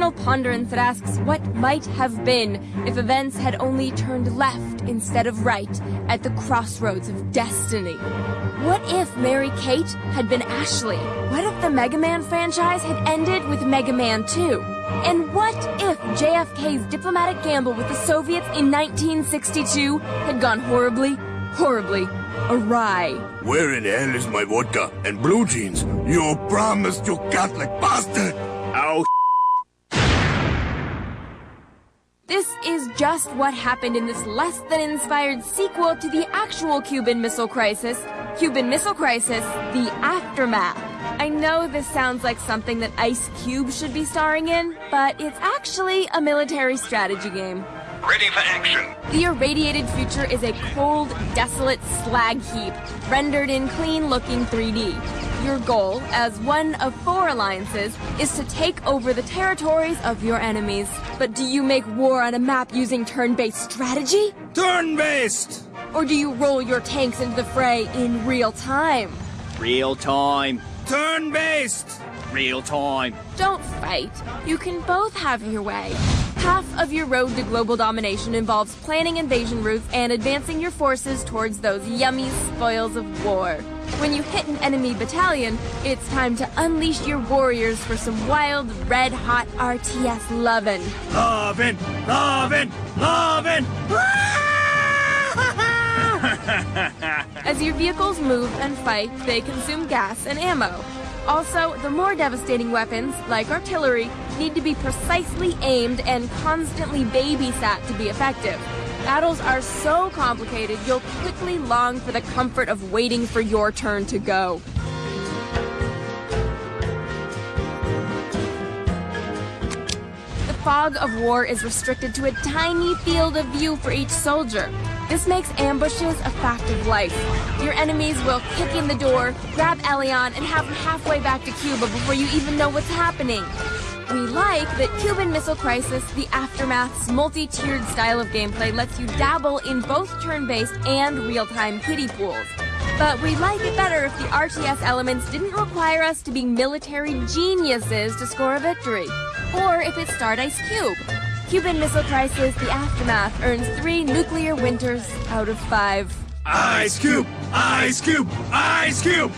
eternal ponderance that asks what might have been if events had only turned left instead of right at the crossroads of destiny. What if Mary Kate had been Ashley? What if the Mega Man franchise had ended with Mega Man 2? And what if JFK's diplomatic gamble with the Soviets in 1962 had gone horribly awry? Where in hell is my vodka and blue jeans? You promised, you Catholic bastard! Ow. This is just what happened in this less-than-inspired sequel to the actual Cuban Missile Crisis, The Aftermath. I know this sounds like something that Ice Cube should be starring in, but it's actually a military strategy game. Ready for action. The irradiated future is a cold, desolate slag heap, rendered in clean-looking 3D. Your goal, as one of 4 alliances, is to take over the territories of your enemies. But do you make war on a map using turn-based strategy? Turn-based! Or do you roll your tanks into the fray in real time? Real time. Turn-based! Real time. Don't fight. You can both have your way. Half of your road to global domination involves planning invasion routes and advancing your forces towards those yummy spoils of war. When you hit an enemy battalion, it's time to unleash your warriors for some wild, red-hot RTS lovin'. Lovin'! Lovin'! Lovin'! As your vehicles move and fight, they consume gas and ammo. Also, the more devastating weapons, like artillery, need to be precisely aimed and constantly babysat to be effective. Battles are so complicated, you'll quickly long for the comfort of waiting for your turn to go. The fog of war is restricted to a tiny field of view for each soldier. This makes ambushes a fact of life. Your enemies will kick in the door, grab Elion, and have him halfway back to Cuba before you even know what's happening. We like that Cuban Missile Crisis, The Aftermath's multi-tiered style of gameplay lets you dabble in both turn-based and real-time kiddie pools. But we'd like it better if the RTS elements didn't require us to be military geniuses to score a victory. Or if it starred Ice Cube. Cuban Missile Crisis, The Aftermath earns 3 nuclear winters out of 5. Ice Cube! Ice Cube! Ice Cube!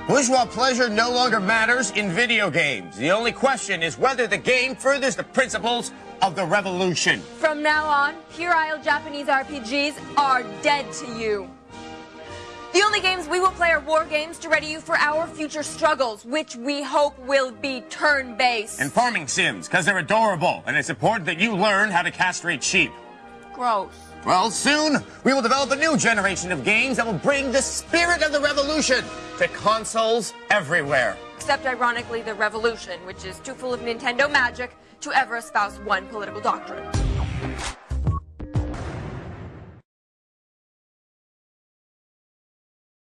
Bourgeois pleasure no longer matters in video games. The only question is whether the game furthers the principles of the revolution. From now on, puerile Japanese RPGs are dead to you. The only games we will play are war games to ready you for our future struggles, which we hope will be turn-based. And farming sims, because they're adorable, and it's important that you learn how to castrate sheep. Gross. Well, soon, we will develop a new generation of games that will bring the spirit of the revolution to consoles everywhere. Except, ironically, the revolution, which is too full of Nintendo magic to ever espouse one political doctrine.